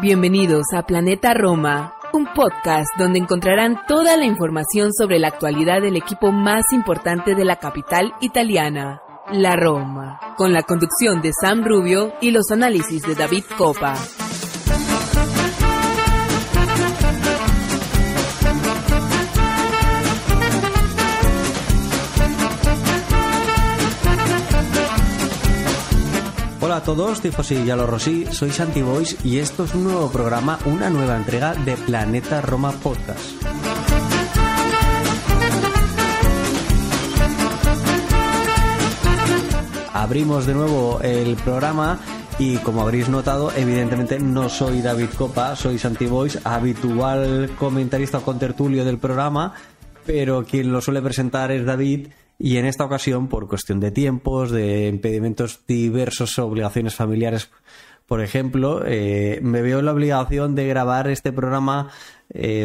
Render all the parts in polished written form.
Bienvenidos a Planeta Roma, un podcast donde encontrarán toda la información sobre la actualidad del equipo más importante de la capital italiana, la Roma, con la conducción de Sam Rubio y los análisis de David Coppa. Hola a todos, tifosi y giallorossi, soy Santi Boys y esto es un nuevo programa, una nueva entrega de Planeta Roma Podcast. Abrimos de nuevo el programa y como habréis notado, evidentemente no soy David Coppa, soy Santi Boys, habitual comentarista o contertulio del programa, pero quien lo suele presentar es David. Y en esta ocasión, por cuestión de tiempos, de impedimentos diversos, obligaciones familiares, por ejemplo, me veo en la obligación de grabar este programa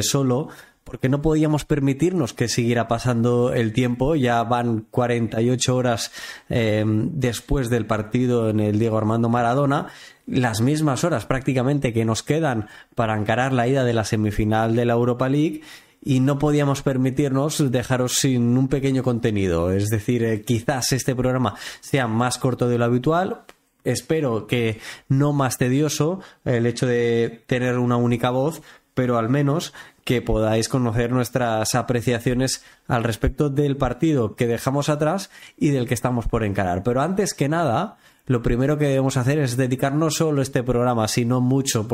solo, porque no podíamos permitirnos que siguiera pasando el tiempo. Ya van 48 horas después del partido en el Diego Armando Maradona, las mismas horas prácticamente que nos quedan para encarar la ida de la semifinal de la Europa League. Y no podíamos permitirnos dejaros sin un pequeño contenido. Es decir, quizás este programa sea más corto de lo habitual. Espero que no más tedioso el hecho de tener una única voz, pero al menos que podáis conocer nuestras apreciaciones al respecto del partido que dejamos atrás y del que estamos por encarar. Pero antes que nada, lo primero que debemos hacer es dedicar no solo este programa, sino muchos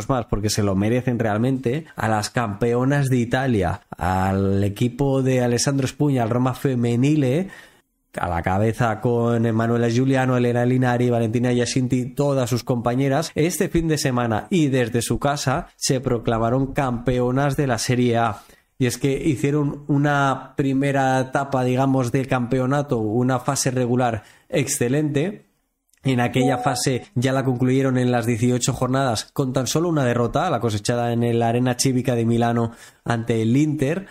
más, porque se lo merecen realmente, a las campeonas de Italia, al equipo de Alessandro Spugna, al Roma Femminile, a la cabeza con Emanuela Giuliano, Elena Linari, Valentina Giacinti, todas sus compañeras. Este fin de semana y desde su casa se proclamaron campeonas de la Serie A. Y es que hicieron una primera etapa, digamos, de campeonato, una fase regular excelente. En aquella fase ya la concluyeron en las 18 jornadas con tan solo una derrota, la cosechada en el Arena Civica de Milano ante el Inter.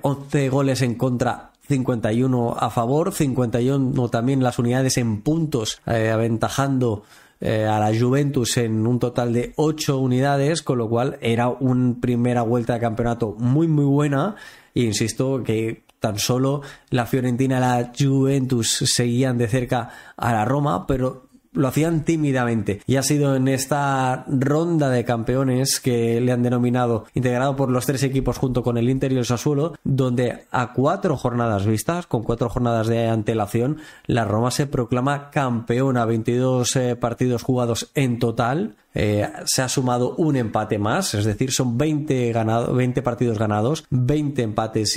11 goles en contra, 51 a favor, 51 también las unidades en puntos, aventajando a la Juventus en un total de 8 unidades, con lo cual era una primera vuelta de campeonato muy muy buena. E insisto que tan solo la Fiorentina y la Juventus seguían de cerca a la Roma, pero lo hacían tímidamente. Y ha sido en esta ronda de campeones que le han denominado, integrado por los 3 equipos junto con el Inter y el Sassuolo, donde a 4 jornadas vistas, con 4 jornadas de antelación, la Roma se proclama campeona. 22 partidos jugados en total. Se ha sumado un empate más, es decir, son 20 partidos ganados, 20 empates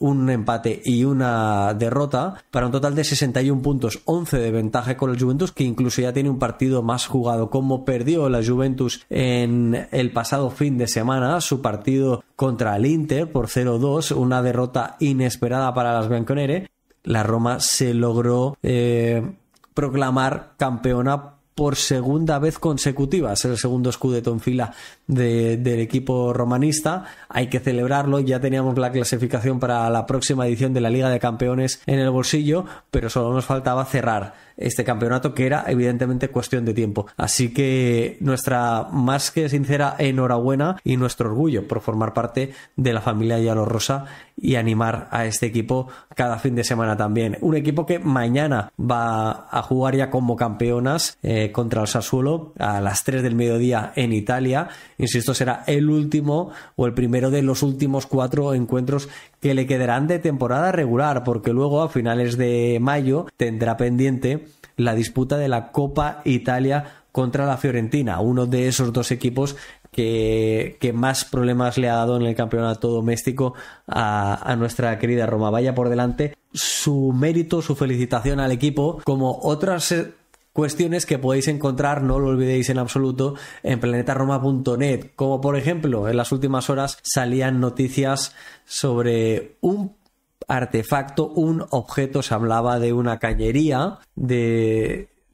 un empate y una derrota, para un total de 61 puntos, 11 de ventaja con el Juventus, que incluso ya tiene un partido más jugado. Como perdió la Juventus en el pasado fin de semana su partido contra el Inter por 0-2, una derrota inesperada para las bianconere, la Roma se logró proclamar campeona por segunda vez consecutiva. Es el segundo scudetto en fila del equipo romanista. Hay que celebrarlo. Ya teníamos la clasificación para la próxima edición de la Liga de Campeones en el bolsillo, pero solo nos faltaba cerrar este campeonato, que era evidentemente cuestión de tiempo. Así que nuestra más que sincera enhorabuena y nuestro orgullo por formar parte de la familia giallorossa y animar a este equipo cada fin de semana también. Un equipo que mañana va a jugar ya como campeonas contra el Sassuolo a las 3 del mediodía en Italia. Insisto, será el último o el primero de los últimos 4 encuentros que le quedarán de temporada regular, porque luego a finales de mayo tendrá pendiente la disputa de la Copa Italia contra la Fiorentina, uno de esos 2 equipos que más problemas le ha dado en el campeonato doméstico a nuestra querida Roma. Vaya por delante su mérito, su felicitación al equipo, como otras cuestiones que podéis encontrar, no lo olvidéis en absoluto, en planetaroma.net, como por ejemplo en las últimas horas salían noticias sobre un artefacto, un objeto. Se hablaba de una cañería,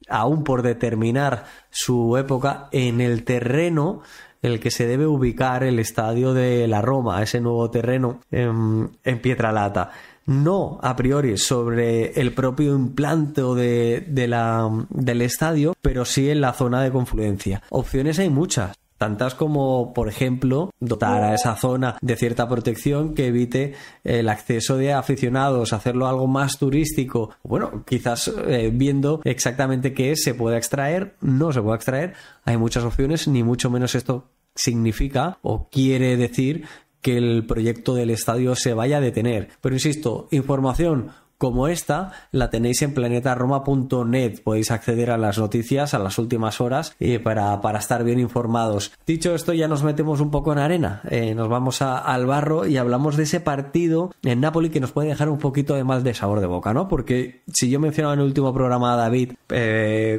aún por determinar su época, en el terreno en el que se debe ubicar el estadio de la Roma, ese nuevo terreno en Pietralata. no a priori sobre el propio implante del estadio, pero sí en la zona de confluencia. Opciones hay muchas. Tantas como, por ejemplo, dotar a esa zona de cierta protección que evite el acceso de aficionados, hacerlo algo más turístico. Bueno, quizás viendo exactamente qué se puede extraer, no se puede extraer. Hay muchas opciones, ni mucho menos esto significa o quiere decir que el proyecto del estadio se vaya a detener. Pero insisto, información como esta la tenéis en planetaroma.net. Podéis acceder a las noticias a las últimas horas para estar bien informados. Dicho esto, ya nos metemos un poco en arena. Nos vamos al barro y hablamos de ese partido en Napoli que nos puede dejar un poquito de mal de sabor de boca, ¿no? Porque si yo mencionaba en el último programa a David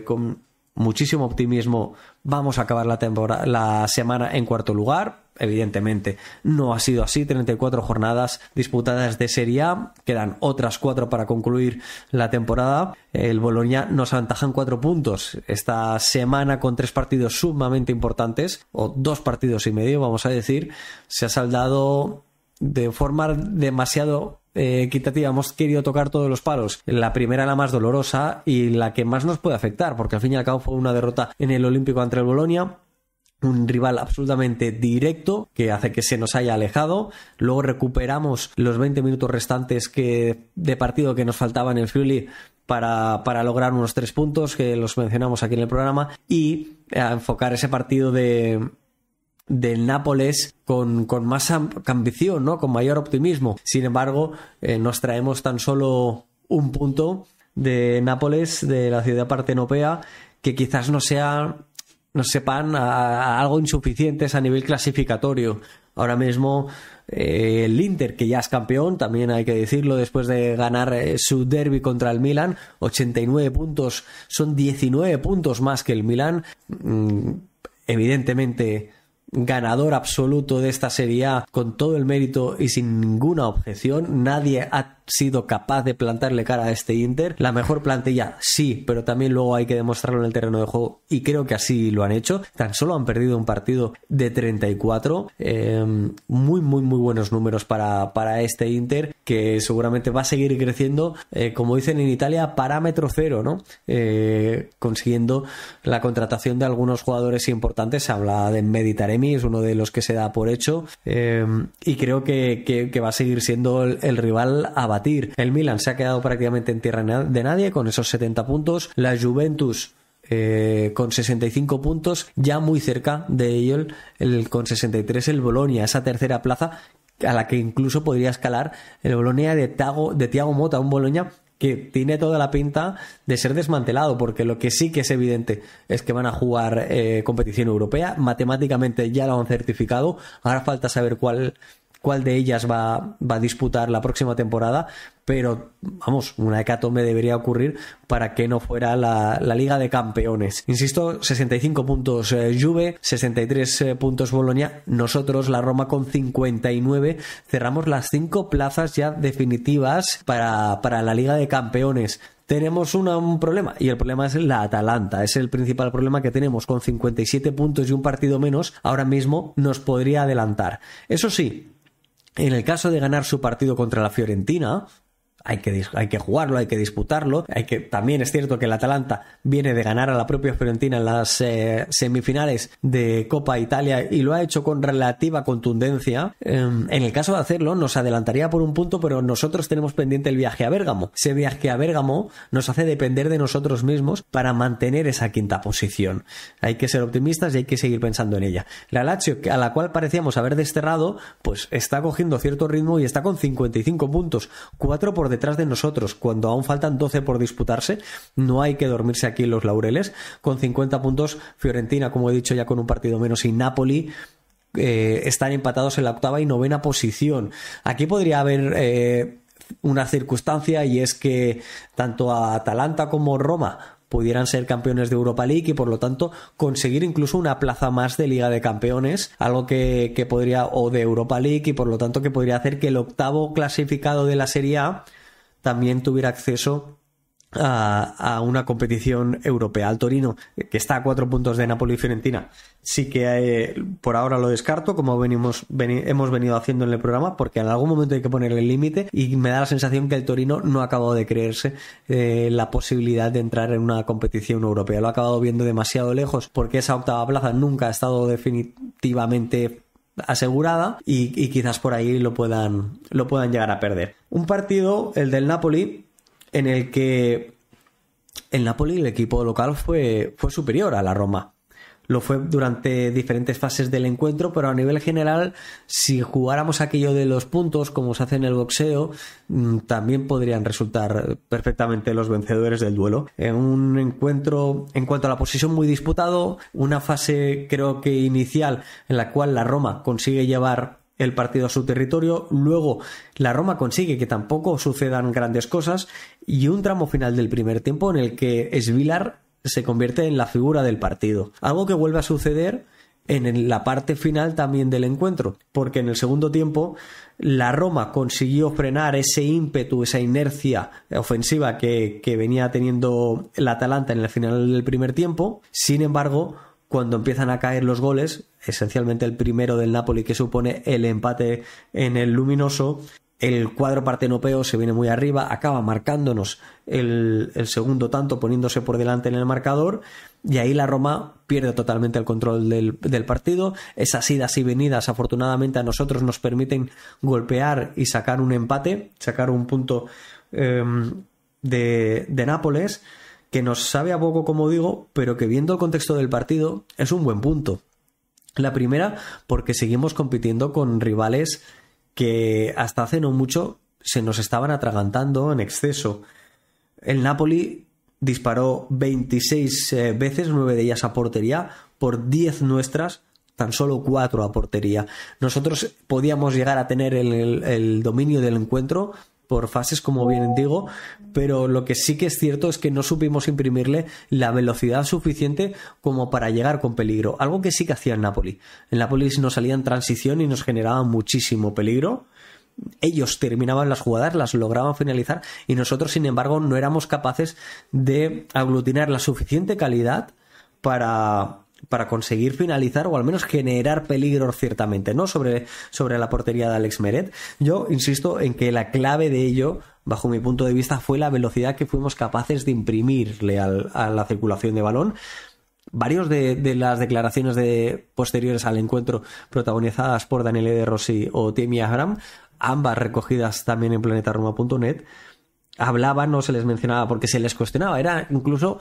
con muchísimo optimismo, vamos a acabar la semana en cuarto lugar. Evidentemente no ha sido así. 34 jornadas disputadas de Serie A, quedan otras 4 para concluir la temporada. El Bologna nos aventaja en 4 puntos esta semana con 3 partidos sumamente importantes, o 2 partidos y medio, vamos a decir. Se ha saldado de forma demasiado equitativa. Hemos querido tocar todos los palos. La primera, la más dolorosa y la que más nos puede afectar, porque al fin y al cabo fue una derrota en el Olímpico ante el Bologna, un rival absolutamente directo que hace que se nos haya alejado. Luego recuperamos los 20 minutos restantes de partido que nos faltaban en el Friuli para lograr unos 3 puntos que los mencionamos aquí en el programa, y a enfocar ese partido del Nápoles con más ambición, ¿no? Con mayor optimismo. Sin embargo, nos traemos tan solo un punto de Nápoles, de la ciudad partenopea, que quizás nos sepan a algo insuficientes a nivel clasificatorio. Ahora mismo el Inter, que ya es campeón, también hay que decirlo, después de ganar su derbi contra el Milan, 89 puntos, son 19 puntos más que el Milan. Evidentemente ganador absoluto de esta Serie A, con todo el mérito y sin ninguna objeción. Nadie ha sido capaz de plantarle cara a este Inter. La mejor plantilla, sí, pero también luego hay que demostrarlo en el terreno de juego, y creo que así lo han hecho. Tan solo han perdido un partido de 34. Muy buenos números para este Inter, que seguramente va a seguir creciendo, como dicen en Italia, parámetro cero, ¿no? Consiguiendo la contratación de algunos jugadores importantes. Se habla de Mehdi Taremi, es uno de los que se da por hecho, y creo que va a seguir siendo el rival a batir. El Milan se ha quedado prácticamente en tierra de nadie con esos 70 puntos. La Juventus con 65 puntos, ya muy cerca de ello con 63 el Bologna, esa tercera plaza a la que incluso podría escalar el Bologna de Thiago Motta, un Bologna que tiene toda la pinta de ser desmantelado, porque lo que sí que es evidente es que van a jugar competición europea. Matemáticamente ya lo han certificado. Ahora falta saber cuál de ellas va a disputar la próxima temporada, pero vamos, una hecatombe debería ocurrir para que no fuera la Liga de Campeones. Insisto, 65 puntos Juve, 63 puntos Bologna. Nosotros, la Roma, con 59, cerramos las 5 plazas ya definitivas para la Liga de Campeones. Tenemos un problema, y el problema es la Atalanta. Es el principal problema que tenemos. Con 57 puntos y un partido menos, ahora mismo nos podría adelantar. Eso sí, en el caso de ganar su partido contra la Fiorentina, hay que jugarlo, hay que disputarlo. También es cierto que el Atalanta viene de ganar a la propia Fiorentina en las semifinales de Copa Italia, y lo ha hecho con relativa contundencia. En el caso de hacerlo, nos adelantaría por un punto, pero nosotros tenemos pendiente el viaje a Bérgamo. Ese viaje a Bérgamo nos hace depender de nosotros mismos para mantener esa quinta posición. Hay que ser optimistas y hay que seguir pensando en ella. La Lazio, a la cual parecíamos haber desterrado, pues está cogiendo cierto ritmo y está con 55 puntos, 4 por detrás de nosotros, cuando aún faltan 12 por disputarse. No hay que dormirse aquí en los laureles. Con 50 puntos, Fiorentina, como he dicho, ya con un partido menos, y Napoli están empatados en la 8ª y 9ª posición. Aquí podría haber una circunstancia, y es que tanto a Atalanta como Roma pudieran ser campeones de Europa League y por lo tanto conseguir incluso una plaza más de Liga de Campeones, algo que podría, o de Europa League, y por lo tanto que podría hacer que el 8º clasificado de la Serie A también tuviera acceso a una competición europea. Al Torino, que está a 4 puntos de Napoli y Fiorentina, sí que por ahora lo descarto, como hemos venido haciendo en el programa, porque en algún momento hay que ponerle el límite, y me da la sensación que el Torino no ha acabado de creerse la posibilidad de entrar en una competición europea. Lo ha acabado viendo demasiado lejos, porque esa octava plaza nunca ha estado definitivamente asegurada, y quizás por ahí lo puedan llegar a perder. Un partido, el del Napoli, en el que el Napoli, el equipo local, fue superior a la Roma. Lo fue durante diferentes fases del encuentro, pero a nivel general, si jugáramos aquello de los puntos, como se hace en el boxeo, también podrían resultar perfectamente los vencedores del duelo. En un encuentro, en cuanto a la posición, muy disputado, una fase creo que inicial en la cual la Roma consigue llevar el partido a su territorio, luego la Roma consigue que tampoco sucedan grandes cosas, y un tramo final del primer tiempo en el que Svilar se convierte en la figura del partido, algo que vuelve a suceder en la parte final también del encuentro, porque en el segundo tiempo la Roma consiguió frenar ese ímpetu, esa inercia ofensiva que venía teniendo el Atalanta en el final del primer tiempo. Sin embargo, cuando empiezan a caer los goles, esencialmente el primero del Napoli, que supone el empate en el Luminoso, el cuadro partenopeo se viene muy arriba, acaba marcándonos el segundo tanto, poniéndose por delante en el marcador, y ahí la Roma pierde totalmente el control del partido. Esas idas y venidas, afortunadamente, a nosotros nos permiten golpear y sacar un empate, sacar un punto de Nápoles, que nos sabe a poco, como digo, pero que, viendo el contexto del partido, es un buen punto. La primera, porque seguimos compitiendo con rivales que hasta hace no mucho se nos estaban atragantando en exceso. El Napoli disparó 26 veces, 9 de ellas a portería, por 10 nuestras, tan solo 4 a portería. Nosotros podíamos llegar a tener el dominio del encuentro por fases, como bien digo, pero lo que sí que es cierto es que no supimos imprimirle la velocidad suficiente como para llegar con peligro, algo que sí que hacía el Napoli. El Napoli nos salía en transición y nos generaba muchísimo peligro. Ellos terminaban las jugadas, las lograban finalizar, y nosotros, sin embargo, no éramos capaces de aglutinar la suficiente calidad para conseguir finalizar, o al menos generar peligro ciertamente, ¿no? Sobre la portería de Alex Meret. Yo insisto en que la clave de ello, bajo mi punto de vista, fue la velocidad que fuimos capaces de imprimirle a la circulación de balón. Varios de las declaraciones posteriores al encuentro, protagonizadas por Daniele De Rossi o Tammy Abraham, ambas recogidas también en planetaroma.net, hablaban, no se les mencionaba porque se les cuestionaba, era incluso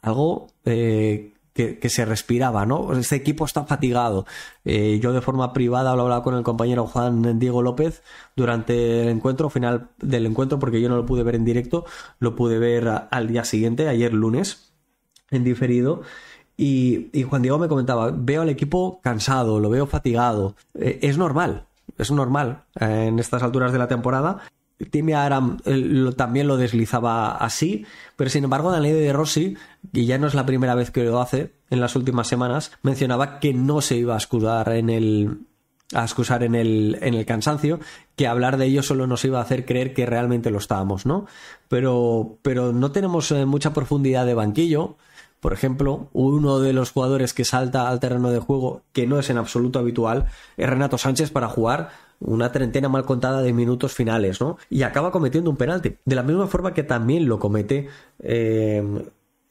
algo que se respiraba, ¿no? Este equipo está fatigado. Yo, de forma privada, lo hablaba con el compañero Juan Diego López durante el encuentro, final del encuentro, porque yo no lo pude ver en directo, lo pude ver al día siguiente, ayer lunes, en diferido, y Juan Diego me comentaba: veo al equipo cansado, lo veo fatigado. Es normal en estas alturas de la temporada. Tammy Abraham también lo deslizaba así, pero sin embargo Daniele De Rossi, y ya no es la primera vez que lo hace en las últimas semanas, mencionaba que no se iba a excusar en el cansancio, que hablar de ello solo nos iba a hacer creer que realmente lo estábamos, ¿no? Pero no tenemos mucha profundidad de banquillo. Por ejemplo, uno de los jugadores que salta al terreno de juego, que no es en absoluto habitual, es Renato Sánchez, para jugar una treintena mal contada de minutos finales, ¿no? Y acaba cometiendo un penalti, de la misma forma que también lo comete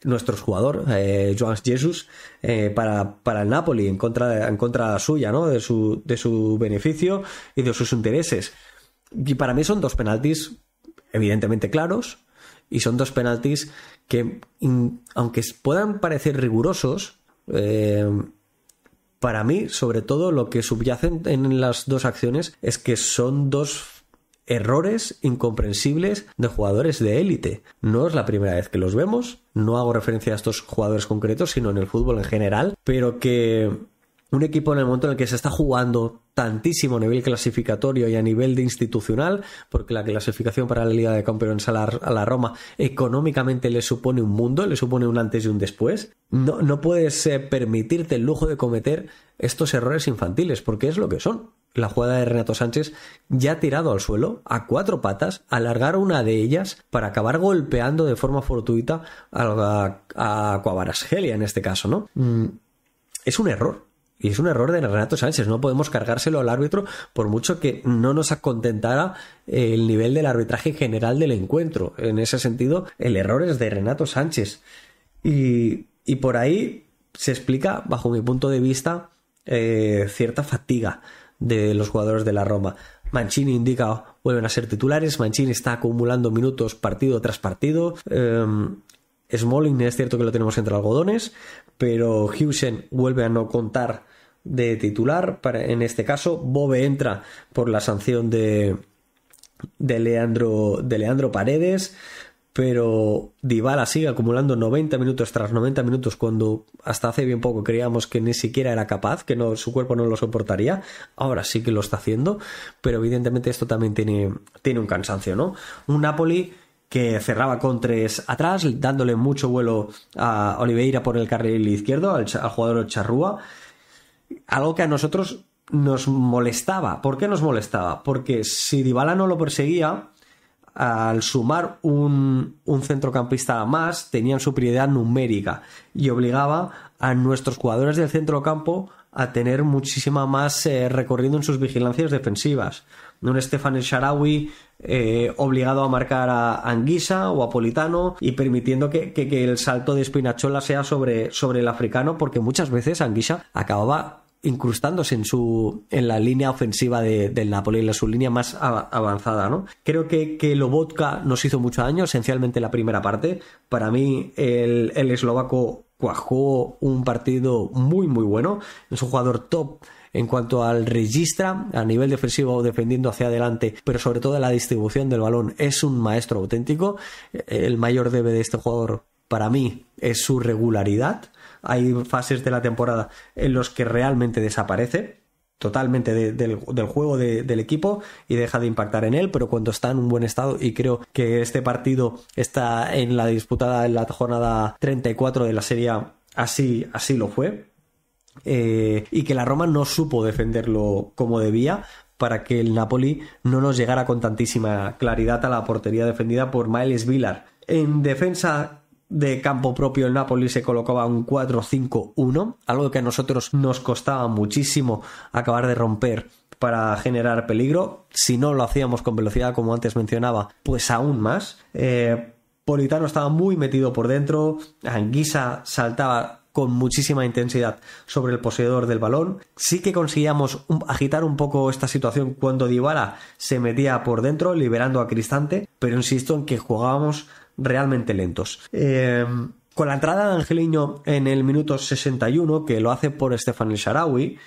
nuestro jugador, Joan Jesus, para el Napoli, en contra suya, ¿no? De su beneficio y de sus intereses. Y para mí son dos penaltis evidentemente claros, y son dos penaltis que, aunque puedan parecer rigurosos, para mí, sobre todo, lo que subyacen en las dos acciones es que son dos errores incomprensibles de jugadores de élite. No es la primera vez que los vemos, no hago referencia a estos jugadores concretos, sino en el fútbol en general, pero que un equipo, en el momento en el que se está jugando tantísimo a nivel clasificatorio y a nivel de institucional, porque la clasificación para la Liga de Campeones a la Roma económicamente le supone un mundo, le supone un antes y un después, no puedes permitirte el lujo de cometer estos errores infantiles, porque es lo que son. la jugada de Renato Sánchez, ya tirado al suelo, a 4 patas, alargar una de ellas para acabar golpeando de forma fortuita a Kvaratskhelia en este caso, ¿no? Es un error. Y es un error de Renato Sánchez. No podemos cargárselo al árbitro por mucho que no nos acontentara el nivel del arbitraje general del encuentro. En ese sentido, el error es de Renato Sánchez. Y por ahí se explica, bajo mi punto de vista, cierta fatiga de los jugadores de la Roma. Mancini indica vuelven a ser titulares. Mancini está acumulando minutos partido tras partido. Smalling es cierto que lo tenemos entre algodones, pero Huijsen vuelve a no contar de titular. En este caso, Bove entra por la sanción de Leandro Paredes, pero Dybala sigue acumulando 90 minutos tras 90 minutos cuando hasta hace bien poco creíamos que ni siquiera era capaz, que su cuerpo no lo soportaría. Ahora sí que lo está haciendo, pero evidentemente esto también tiene un cansancio, ¿no? Un Napoli que cerraba con 3 atrás, dándole mucho vuelo a Oliveira por el carril izquierdo, al jugador Charrúa. Algo que a nosotros nos molestaba. ¿Por qué nos molestaba? Porque si Dybala no lo perseguía, al sumar un centrocampista más, tenían superioridad numérica y obligaba a nuestros jugadores del centrocampo a tener muchísima más recorrido en sus vigilancias defensivas. Un Stefan El Shaarawy obligado a marcar a Anguissa o a Politano y permitiendo que el salto de Spinazzola sea sobre el africano, porque muchas veces Anguissa acababa incrustándose en la línea ofensiva del Napoli, en su línea más avanzada, ¿no? Creo que Lobotka nos hizo mucho daño, esencialmente la primera parte. Para mí el eslovaco cuajó un partido muy muy bueno, es un jugador top en cuanto al registra, a nivel defensivo defendiendo hacia adelante, pero sobre todo la distribución del balón es un maestro auténtico. El mayor debe de este jugador para mí es su regularidad. Hay fases de la temporada en los que realmente desaparece totalmente del juego del equipo y deja de impactar en él, pero cuando está en un buen estado, y creo que este partido está en la disputada en la jornada 34 de la Serie A, así lo fue, y que la Roma no supo defenderlo como debía para que el Napoli no nos llegara con tantísima claridad a la portería defendida por Miles Vilar. En defensa de campo propio el Napoli se colocaba un 4-5-1, algo que a nosotros nos costaba muchísimo acabar de romper para generar peligro. Si no lo hacíamos con velocidad, como antes mencionaba, pues aún más. Politano estaba muy metido por dentro, Anguissa saltaba con muchísima intensidad sobre el poseedor del balón. Sí que conseguíamos agitar un poco esta situación cuando Dybala se metía por dentro, liberando a Cristante, pero insisto en que jugábamos realmente lentos. Con la entrada de Angelino en el minuto 61, que lo hace por Stefan El Shaarawy,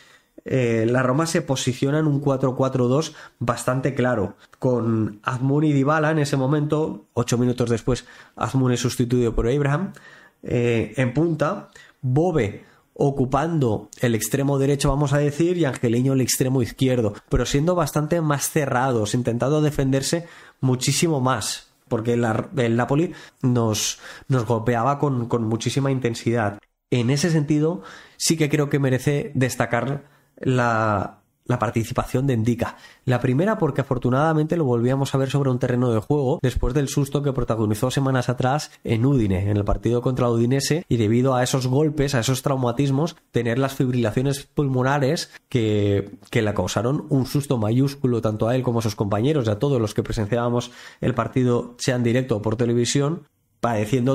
la Roma se posiciona en un 4-4-2 bastante claro, con Azmoun y Dybala en ese momento. 8 minutos después Azmoun es sustituido por Abraham en punta, Bove ocupando el extremo derecho, vamos a decir, y Angelino el extremo izquierdo, pero siendo bastante más cerrados, intentando defenderse muchísimo más, porque el Napoli nos golpeaba con muchísima intensidad. En ese sentido, sí que creo que merece destacar la participación de Ndicka. La primera porque afortunadamente lo volvíamos a ver sobre un terreno de juego después del susto que protagonizó semanas atrás en Udine, en el partido contra Udinese, y debido a esos golpes, a esos traumatismos, tener las fibrilaciones pulmonares que le causaron un susto mayúsculo tanto a él como a sus compañeros y a todos los que presenciábamos el partido, sea en directo o por televisión,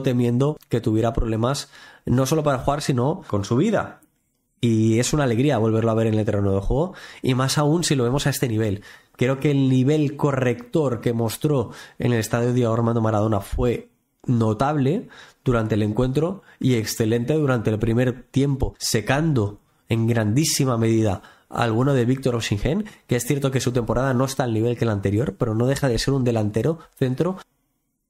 temiendo que tuviera problemas no solo para jugar sino con su vida. Y es una alegría volverlo a ver en el terreno de juego, y más aún si lo vemos a este nivel. Creo que el nivel corrector que mostró en el estadio Diego Armando Maradona fue notable durante el encuentro y excelente durante el primer tiempo, secando en grandísima medida al bueno de Víctor Osimhen, que es cierto que su temporada no está al nivel que la anterior, pero no deja de ser un delantero centro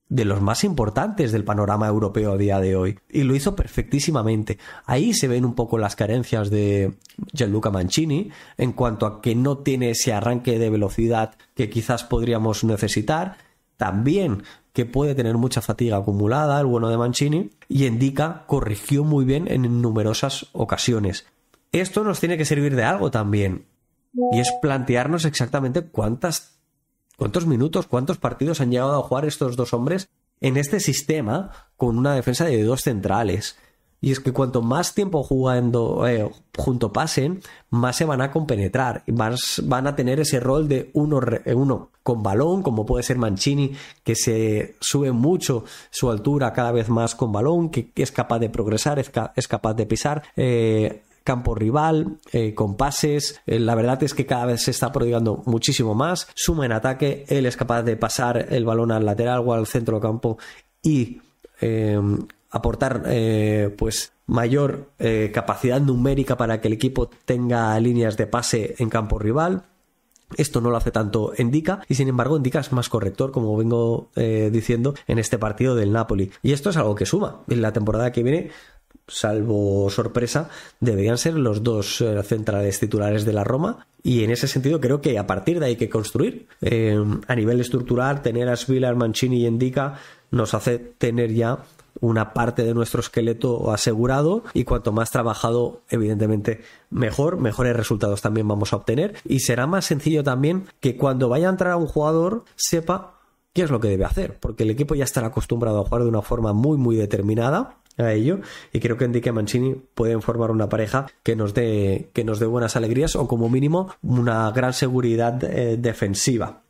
de los más importantes del panorama europeo a día de hoy, y lo hizo perfectísimamente. Ahí se ven un poco las carencias de Gianluca Mancini en cuanto a que no tiene ese arranque de velocidad que quizás podríamos necesitar, también que puede tener mucha fatiga acumulada el bueno de Mancini, y Ndicka corrigió muy bien en numerosas ocasiones. Esto nos tiene que servir de algo también. y es plantearnos exactamente cuántos minutos, cuántos partidos han llegado a jugar estos dos hombres en este sistema con una defensa de dos centrales. Y es que cuanto más tiempo jugando junto pasen, más se van a compenetrar y más van a tener ese rol de uno con balón, como puede ser Mancini, que se sube mucho su altura cada vez más con balón, que es capaz de progresar, es capaz de pisar campo rival, con pases. La verdad es que cada vez se está prodigando muchísimo más. Suma en ataque, él es capaz de pasar el balón al lateral o al centro del campo y aportar pues mayor capacidad numérica para que el equipo tenga líneas de pase en campo rival. Esto no lo hace tanto Ndicka y sin embargo Ndicka es más corrector, como vengo diciendo en este partido del Napoli, y esto es algo que suma. En la temporada que viene, salvo sorpresa, deberían ser los dos centrales titulares de la Roma, y en ese sentido creo que a partir de ahí hay que construir. A nivel estructural, tener a Svilar, Mancini y Ndicka nos hace tener ya una parte de nuestro esqueleto asegurado, y cuanto más trabajado, evidentemente mejores resultados también vamos a obtener, y será más sencillo también que cuando vaya a entrar un jugador sepa qué es lo que debe hacer, porque el equipo ya estará acostumbrado a jugar de una forma muy muy determinada a ello, y creo que Ndicka y Mancini pueden formar una pareja que nos dé buenas alegrías, o como mínimo una gran seguridad defensiva.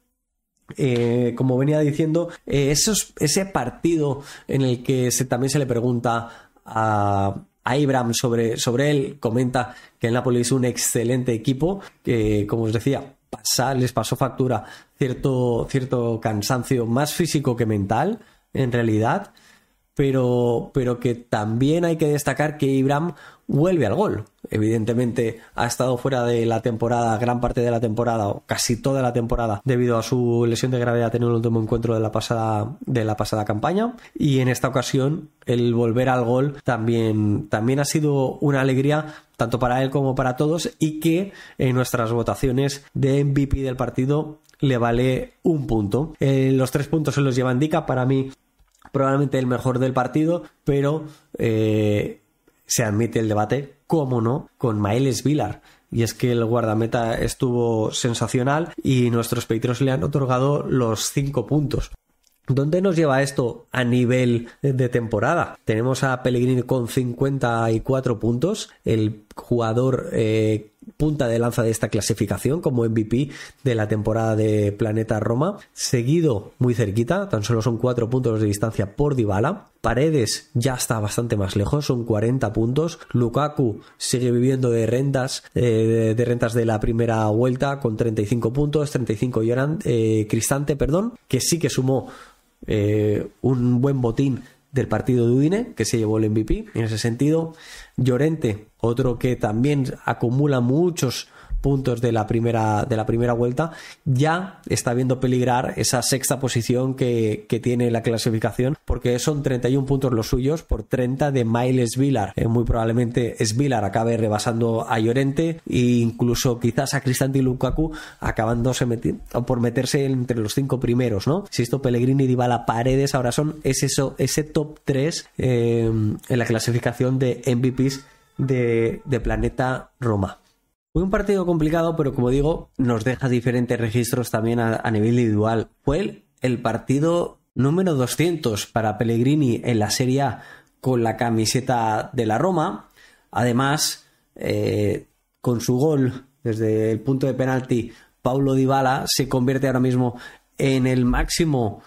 Como venía diciendo, ese partido en el que también se le pregunta a Ibram sobre él, comenta que el Napoli es un excelente equipo, que, como os decía, les pasó factura cierto cansancio más físico que mental en realidad, pero que también hay que destacar que Ibram vuelve al gol. Evidentemente ha estado fuera de la temporada, gran parte de la temporada, o casi toda la temporada, debido a su lesión de gravedad en el último encuentro de la pasada campaña, y en esta ocasión el volver al gol también ha sido una alegría tanto para él como para todos, y que en nuestras votaciones de MVP del partido le vale un punto. Los 3 puntos se los lleva Ndicka, para mí probablemente el mejor del partido, pero se admite el debate, cómo no, con Mael Svilar. Y es que el guardameta estuvo sensacional y nuestros Patriots le han otorgado los 5 puntos. ¿Dónde nos lleva esto a nivel de temporada? Tenemos a Pellegrini con 54 puntos, el jugador punta de lanza de esta clasificación como MVP de la temporada de Planeta Roma, seguido muy cerquita, tan solo son 4 puntos de distancia por Dybala. Paredes ya está bastante más lejos, son 40 puntos. Lukaku sigue viviendo de rentas de la primera vuelta con 35 puntos, 35 Cristante, que sí que sumó un buen botín del partido de Udine, que se llevó el MVP en ese sentido. Llorente, otro que también acumula muchos puntos de la primera vuelta, ya está viendo peligrar esa sexta posición que tiene la clasificación, porque son 31 puntos los suyos por 30 de Mael Svilar. Muy probablemente Svilar acabe rebasando a Llorente e incluso quizás a Cristante y Lukaku acabándose por meterse entre los 5 primeros, ¿no? Si esto Pellegrini, Dybala, Paredes ahora son ese top 3 en la clasificación de MVPs de Planeta Roma. Fue un partido complicado, pero como digo, nos deja diferentes registros también a nivel individual. Fue el partido número 200 para Pellegrini en la Serie A con la camiseta de la Roma. Además, con su gol desde el punto de penalti, Paulo Dybala se convierte ahora mismo en el máximo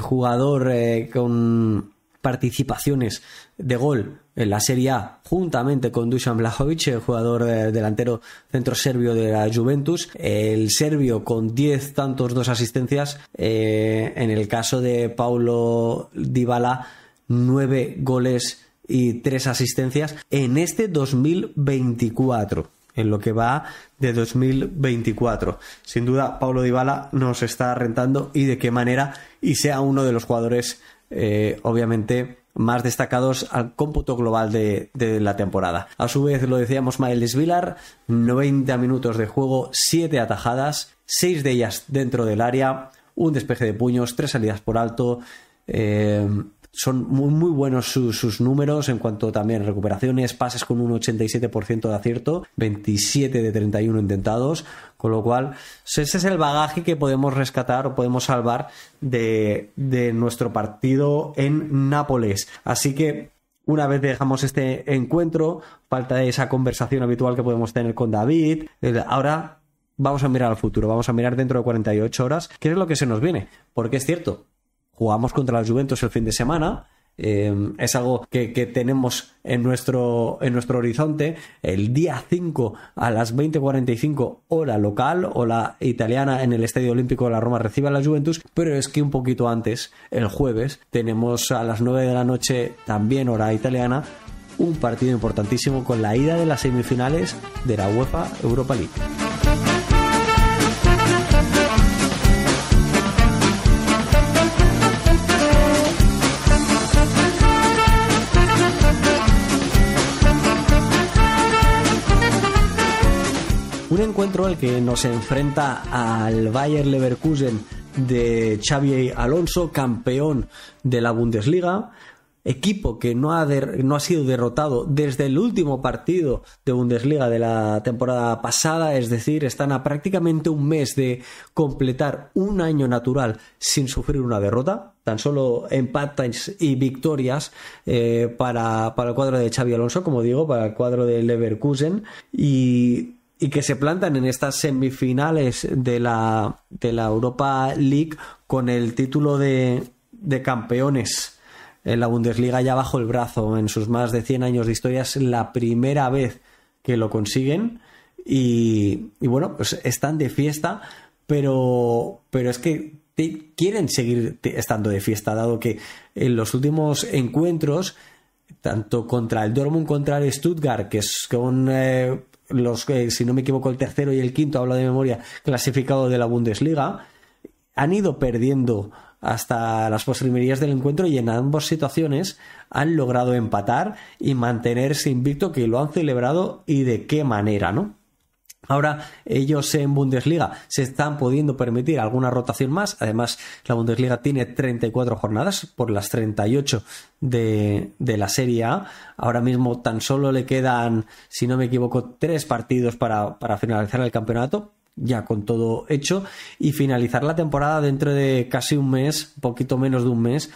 jugador con participaciones de gol en la Serie A, juntamente con Dusan Vlahovic, el jugador delantero centro serbio de la Juventus. El serbio con 10 tantos, 2 asistencias. En el caso de Paulo Dybala, 9 goles y 3 asistencias en este 2024. En lo que va de 2024. Sin duda, Paulo Dybala nos está rentando, y de qué manera, y sea uno de los jugadores obviamente más destacados al cómputo global de la temporada. A su vez, lo decíamos, Mael Svilar, 90 minutos de juego, 7 atajadas, 6 de ellas dentro del área, un despeje de puños, 3 salidas por alto, Son muy buenos sus números en cuanto también recuperaciones, pases con un 87% de acierto, 27 de 31 intentados, con lo cual ese es el bagaje que podemos rescatar o podemos salvar de nuestro partido en Nápoles. Así que una vez dejamos este encuentro, falta esa conversación habitual que podemos tener con David. Ahora vamos a mirar al futuro, vamos a mirar dentro de 48 horas qué es lo que se nos viene, porque es cierto, jugamos contra la Juventus el fin de semana, es algo que tenemos en nuestro horizonte. El día 5 a las 20:45 hora local, hora italiana, en el Estadio Olímpico de la Roma recibe a la Juventus, pero es que un poquito antes, el jueves, tenemos a las 9 de la noche, también hora italiana, un partido importantísimo con la ida de las semifinales de la UEFA Europa League. Un encuentro al que nos enfrenta al Bayer Leverkusen de Xabi Alonso, campeón de la Bundesliga, equipo que no ha sido derrotado desde el último partido de Bundesliga de la temporada pasada, es decir, están a prácticamente un mes de completar un año natural sin sufrir una derrota, tan solo empates y victorias para el cuadro de Xabi Alonso, como digo, para el cuadro de Leverkusen, y que se plantan en estas semifinales de la Europa League con el título de campeones en la Bundesliga ya bajo el brazo. En sus más de 100 años de historia es la primera vez que lo consiguen y bueno, pues están de fiesta, pero es que quieren seguir estando de fiesta, dado que en los últimos encuentros, tanto contra el Dortmund, contra el Stuttgart, que son si no me equivoco, el tercero y el quinto, hablo de memoria, clasificado de la Bundesliga, han ido perdiendo hasta las postrimerías del encuentro y en ambas situaciones han logrado empatar y mantenerse invicto, que lo han celebrado y de qué manera, ¿no? Ahora ellos en Bundesliga se están pudiendo permitir alguna rotación más. Además, la Bundesliga tiene 34 jornadas por las 38 de la Serie A. Ahora mismo tan solo le quedan, si no me equivoco, 3 partidos para finalizar el campeonato, ya con todo hecho, y finalizar la temporada dentro de casi un mes, poquito menos de un mes,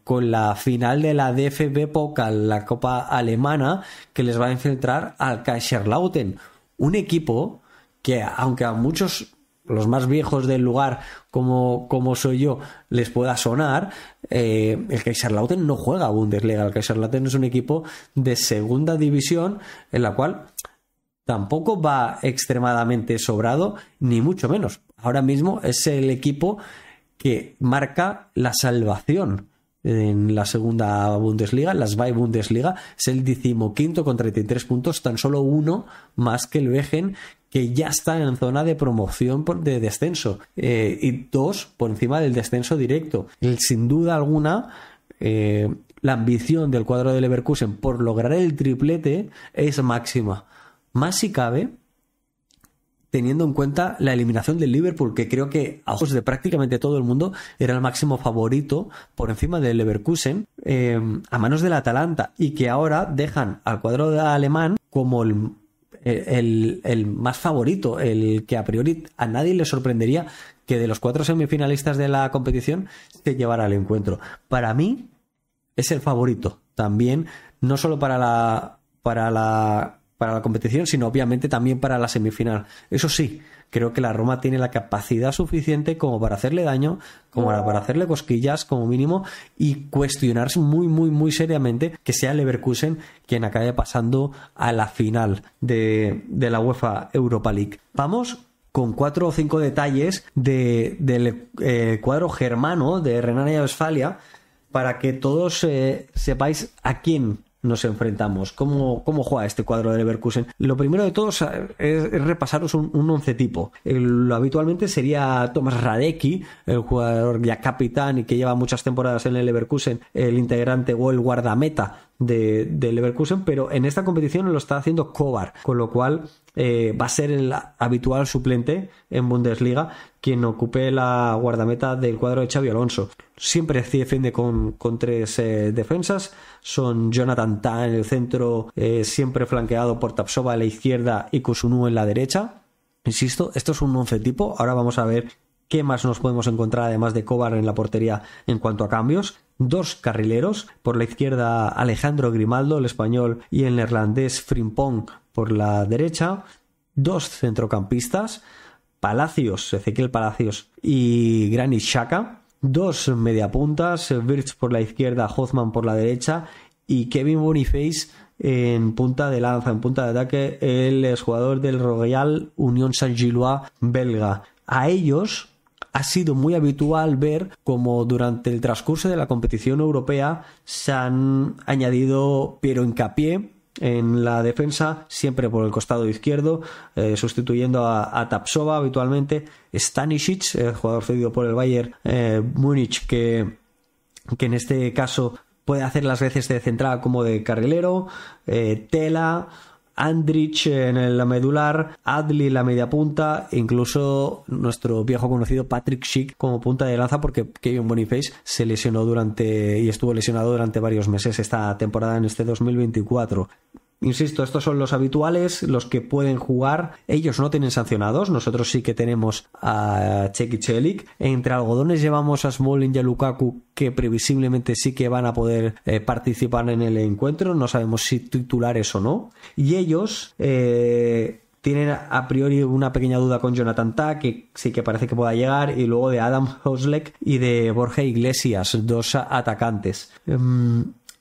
con la final de la DFB Pokal, la Copa Alemana, que les va a enfrentar al Kaiserslautern. Un equipo que, aunque a muchos, los más viejos del lugar, como soy yo, les pueda sonar, el Kaiserslautern no juega a Bundesliga. El Kaiserslautern es un equipo de segunda división en la cual tampoco va extremadamente sobrado, ni mucho menos. Ahora mismo es el equipo que marca la salvación en la segunda Bundesliga, la Zweite Bundesliga. Es el 15º con 33 puntos, tan solo uno más que el Wegen, que ya está en zona de promoción de descenso, y 2 por encima del descenso directo. Sin duda alguna, la ambición del cuadro de Leverkusen por lograr el triplete es máxima, más si cabe teniendo en cuenta la eliminación del Liverpool, que creo que a ojos de prácticamente todo el mundo era el máximo favorito por encima del Leverkusen, a manos del Atalanta, y que ahora dejan al cuadro alemán como el más favorito, el que a priori a nadie le sorprendería que de los 4 semifinalistas de la competición se llevara el encuentro. Para mí es el favorito también, no solo para la competición, sino obviamente también para la semifinal. Eso sí, creo que la Roma tiene la capacidad suficiente como para hacerle daño, como para hacerle cosquillas como mínimo, y cuestionarse muy, muy, muy seriamente que sea Leverkusen quien acabe pasando a la final de la UEFA Europa League. Vamos con 4 o 5 detalles del cuadro germano de Renania-Westfalia para que todos sepáis a quién nos enfrentamos, cómo juega este cuadro de Leverkusen. Lo primero de todos es repasaros un once tipo. Lo habitualmente sería Thomas Radecki, el jugador ya capitán y que lleva muchas temporadas en el Leverkusen, el integrante o el guardameta del Leverkusen, pero en esta competición lo está haciendo Kovar, con lo cual va a ser el habitual suplente en Bundesliga quien ocupe la guardameta del cuadro de Xabi Alonso. Siempre defiende con tres defensas, son Jonathan Tah en el centro, siempre flanqueado por Tapsova a la izquierda y Kusunu en la derecha. Insisto, esto es un 11 tipo. Ahora vamos a ver qué más nos podemos encontrar además de Kovar en la portería en cuanto a cambios. 2 carrileros, por la izquierda Alejandro Grimaldo, el español, y el neerlandés Frimpong por la derecha. 2 centrocampistas, Ezequiel Palacios y Granit Xhaka. 2 mediapuntas, Wirtz por la izquierda, Hofmann por la derecha y Kevin Boniface en punta de lanza, en punta de ataque, el exjugador del Royal Union Saint-Gilloise belga. A ellos ha sido muy habitual ver como durante el transcurso de la competición europea se han añadido Piero Hincapié en la defensa, siempre por el costado izquierdo, sustituyendo a Tapsova habitualmente, Stanisic, el jugador cedido por el Bayern Múnich, que en este caso puede hacer las veces de central como de carrilero, Tela, Andrich en la medular, Adli en la media punta, incluso nuestro viejo conocido Patrick Schick como punta de lanza, porque Kevin Boniface se lesionó y estuvo lesionado durante varios meses esta temporada en este 2024. Insisto, estos son los habituales, los que pueden jugar. Ellos no tienen sancionados, nosotros sí que tenemos a Čekić Celik. Entre algodones llevamos a Smalling y a Lukaku, que previsiblemente sí que van a poder participar en el encuentro. No sabemos si titulares o no. Y ellos tienen a priori una pequeña duda con Jonathan Tah, que sí que parece que pueda llegar, y luego de Adam Hosleck y de Borja Iglesias, 2 atacantes.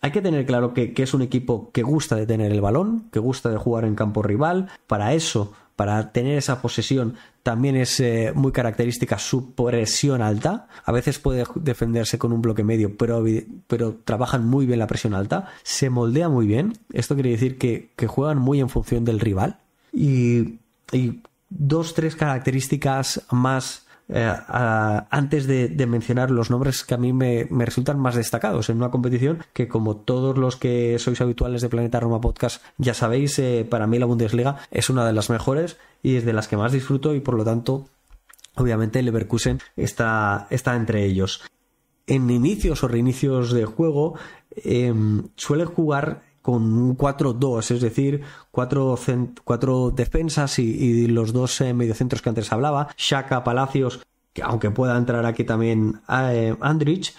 Hay que tener claro que es un equipo que gusta de tener el balón, que gusta de jugar en campo rival. Para eso, para tener esa posesión, también es muy característica su presión alta. A veces puede defenderse con un bloque medio, pero trabajan muy bien la presión alta. Se moldea muy bien. Esto quiere decir que juegan muy en función del rival. Y 2-3 características más antes de mencionar los nombres que a mí me resultan más destacados en una competición que, como todos los que sois habituales de Planeta Roma Podcast ya sabéis, para mí la Bundesliga es una de las mejores y es de las que más disfruto, y por lo tanto obviamente el Leverkusen está entre ellos. En inicios o reinicios de juego suele jugar con un 4-2, es decir, 4 defensas y los 2 mediocentros que antes hablaba, Xhaka, Palacios, que aunque pueda entrar aquí también Andrich,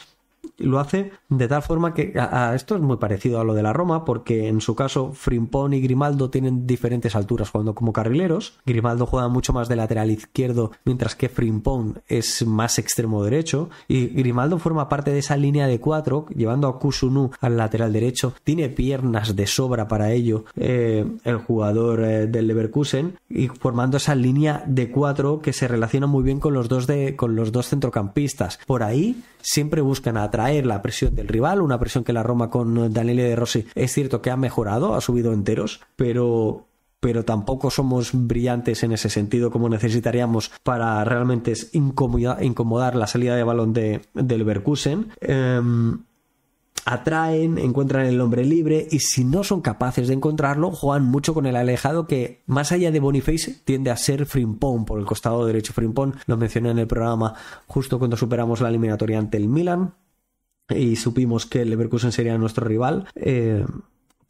lo hace de tal forma que esto es muy parecido a lo de la Roma, porque en su caso Frimpong y Grimaldo tienen diferentes alturas jugando como carrileros. Grimaldo juega mucho más de lateral izquierdo, mientras que Frimpong es más extremo derecho, y Grimaldo forma parte de esa línea de 4, llevando a Kusunu al lateral derecho. Tiene piernas de sobra para ello el jugador del Leverkusen, y formando esa línea de 4 que se relaciona muy bien con los dos centrocampistas. Por ahí siempre buscan atraer la presión del rival, una presión que la Roma con Daniele De Rossi es cierto que ha mejorado, ha subido enteros, pero tampoco somos brillantes en ese sentido como necesitaríamos para realmente incomodar la salida de balón del Leverkusen. Atraen, encuentran el hombre libre, y si no son capaces de encontrarlo, juegan mucho con el alejado, que más allá de Boniface tiende a ser Frimpong por el costado derecho. Frimpong lo mencioné en el programa justo cuando superamos la eliminatoria ante el Milan y supimos que el Leverkusen sería nuestro rival.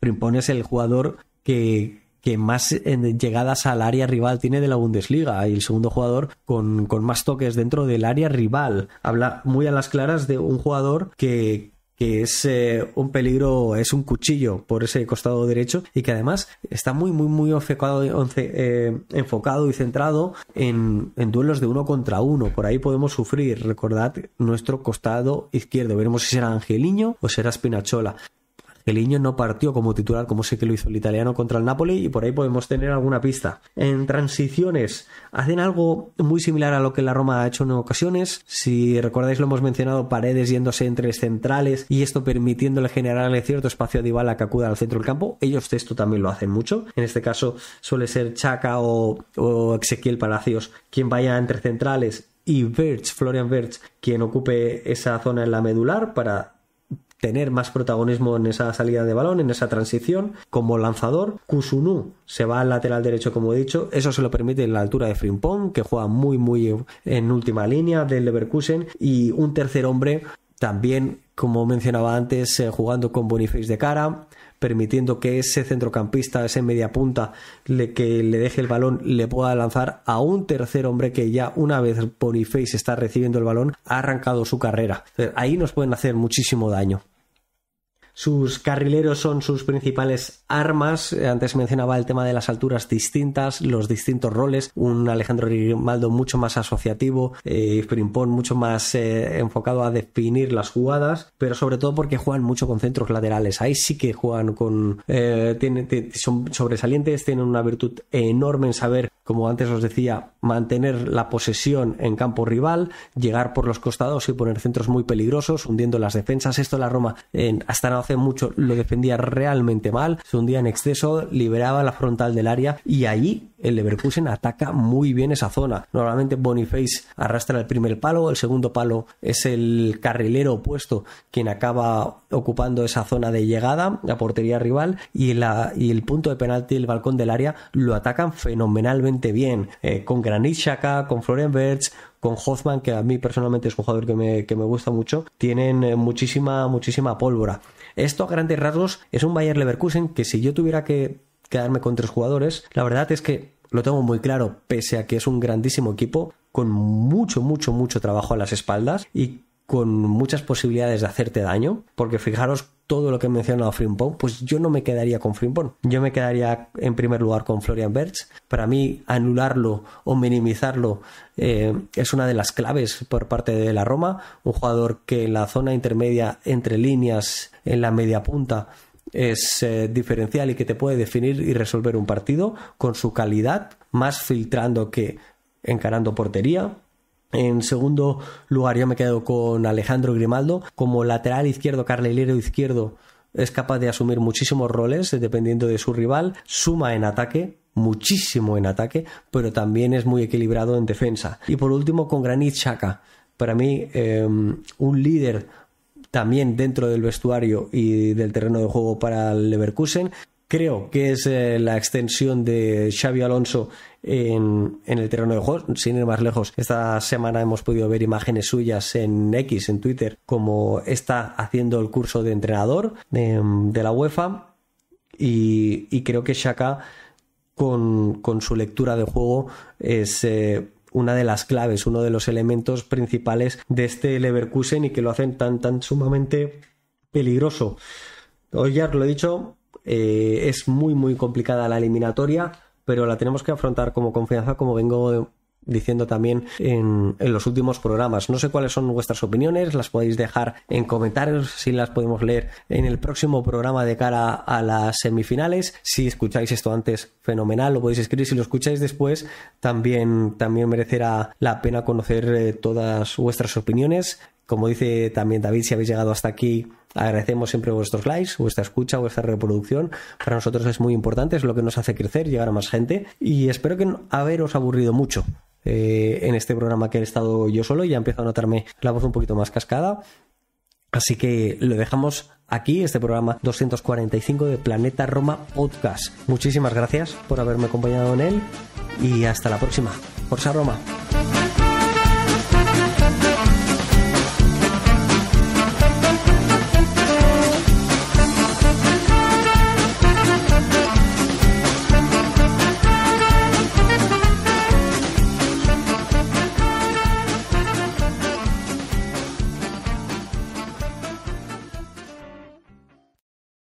Frimpong es el jugador que más llegadas al área rival tiene de la Bundesliga, y el segundo jugador con más toques dentro del área rival. Habla muy a las claras de un jugador que es un peligro, es un cuchillo por ese costado derecho, y que además está muy enfocado y centrado en duelos de 1 contra 1. Por ahí podemos sufrir. Recordad nuestro costado izquierdo, veremos si será Angelino o será Spinazzola. Angelino no partió como titular, como sé que lo hizo el italiano contra el Napoli, y por ahí podemos tener alguna pista. En transiciones hacen algo muy similar a lo que la Roma ha hecho en ocasiones. Si recordáis, lo hemos mencionado, Paredes yéndose entre centrales y esto permitiéndole generarle cierto espacio a Dybala que acuda al centro del campo. Ellos esto también lo hacen mucho. En este caso suele ser Xhaka o Ezequiel Palacios quien vaya entre centrales, y Florian Wirtz quien ocupe esa zona en la medular para tener más protagonismo en esa salida de balón, en esa transición. Como lanzador, Kusunu se va al lateral derecho, como he dicho. Eso se lo permite en la altura de Frimpong, que juega muy en última línea del Leverkusen. Y un tercer hombre, también, como mencionaba antes, jugando con Boniface de cara, permitiendo que ese centrocampista, ese mediapunta, que le deje el balón, le pueda lanzar a un tercer hombre que ya una vez Boniface está recibiendo el balón, ha arrancado su carrera. Ahí nos pueden hacer muchísimo daño. Sus carrileros son sus principales armas. Antes mencionaba el tema de las alturas distintas, los distintos roles. Un Alejandro Grimaldo mucho más asociativo, Frimpong mucho más enfocado a definir las jugadas, pero sobre todo porque juegan mucho con centros laterales. Ahí sí que juegan con... son sobresalientes, tienen una virtud enorme en saber, como antes os decía, mantener la posesión en campo rival, llegar por los costados y poner centros muy peligrosos, hundiendo las defensas. Esto la Roma hasta no hace mucho lo defendía realmente mal, se hundía en exceso, liberaba la frontal del área y ahí el Leverkusen ataca muy bien esa zona. Normalmente Boniface arrastra el primer palo, el segundo palo es el carrilero opuesto quien acaba ocupando esa zona de llegada, la portería rival, y el punto de penalti, el balcón del área, lo atacan fenomenalmente bien, con Granit Xhaka, con Florian Wirtz, con Hoffman, que a mí personalmente es un jugador que me gusta mucho. Tienen muchísima pólvora. Esto a grandes rasgos es un Bayer Leverkusen que, si yo tuviera que quedarme con 3 jugadores, la verdad es que lo tengo muy claro, pese a que es un grandísimo equipo con mucho trabajo a las espaldas y con muchas posibilidades de hacerte daño, porque fijaros todo lo que he mencionado a Frimpong, pues yo no me quedaría con Frimpong, yo me quedaría en primer lugar con Florian Wirtz. Para mí anularlo o minimizarlo es una de las claves por parte de la Roma, un jugador que en la zona intermedia entre líneas, en la media punta, es diferencial y que te puede definir y resolver un partido con su calidad, más filtrando que encarando portería. En segundo lugar, yo me quedo con Alejandro Grimaldo. Como lateral izquierdo, carrilero izquierdo, es capaz de asumir muchísimos roles dependiendo de su rival. Suma en ataque, muchísimo en ataque, pero también es muy equilibrado en defensa. Y por último, con Granit Xhaka. Para mí, un líder también dentro del vestuario y del terreno de juego para el Leverkusen. Creo que es la extensión de Xabi Alonso en el terreno de juego. Sin ir más lejos, esta semana hemos podido ver imágenes suyas en X, en Twitter, como está haciendo el curso de entrenador de la UEFA, y creo que Xhaka con su lectura de juego es una de las claves, uno de los elementos principales de este Leverkusen y que lo hacen tan sumamente peligroso. Hoy ya os lo he dicho, es muy complicada la eliminatoria, pero la tenemos que afrontar como confianza, como vengo diciendo también en los últimos programas. No sé cuáles son vuestras opiniones, las podéis dejar en comentarios, si las podemos leer en el próximo programa de cara a las semifinales. Si escucháis esto antes, fenomenal, lo podéis escribir. Si lo escucháis después, también merecerá la pena conocer todas vuestras opiniones. Como dice también David, si habéis llegado hasta aquí, agradecemos siempre vuestros likes, vuestra escucha, vuestra reproducción. Para nosotros es muy importante, es lo que nos hace crecer, llegar a más gente, y espero que no haberos aburrido mucho en este programa que he estado yo solo. Ya empiezo a notarme la voz un poquito más cascada, así que lo dejamos aquí, este programa 245 de Planeta Roma Podcast. Muchísimas gracias por haberme acompañado en él y hasta la próxima. Forza Roma.